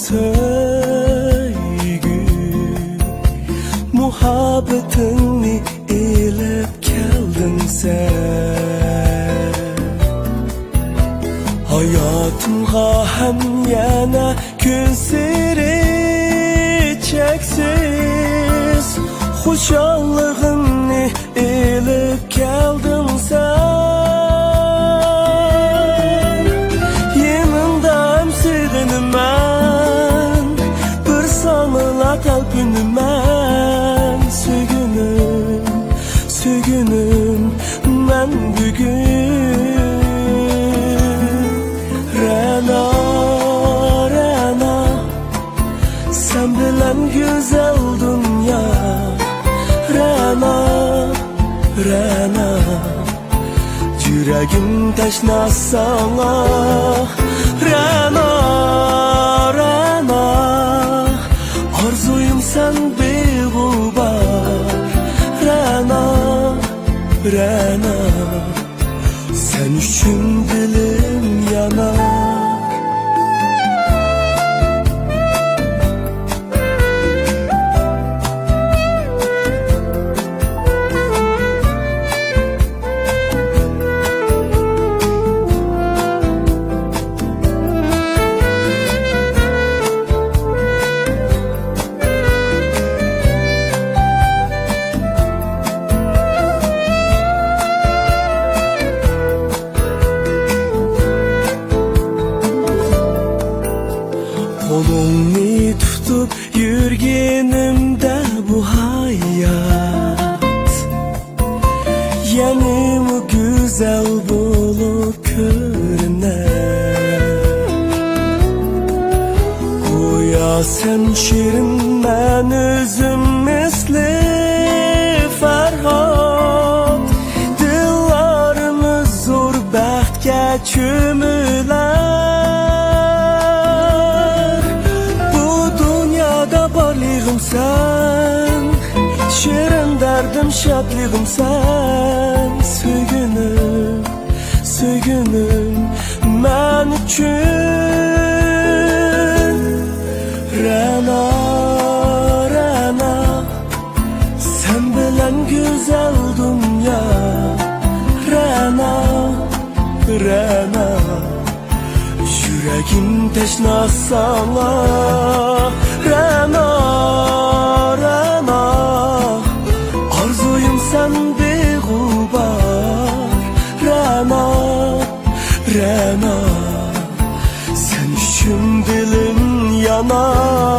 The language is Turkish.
söygü muhabbetini ilip geldin sen. Hayatımga hem yana gün siri çeksiz Hoşallığını ilip geldin sen. Yanında emsiğini ben bir sanıla kalbini ben Sögünüm ben bugün Rana sen bilen güzel dünya Rana yüreğim teşna sana Rana arzuyum sen beğubar Rana sen üçün dilim yanar. Kolumni tutup yürgenimde bu hayat Yanımı güzel bulup görüner. Goya sen şirin ben özüm misli Ferhat Dillarımız zor bəxtge çümüler. Sen şirin derdim şadlığım sen Sögünüm ben üçün Rana sen bilen güzel dünya Rana yüreğim teşna sana Rana arzuyum sen beğubar Rana sen üçün dilim yanar.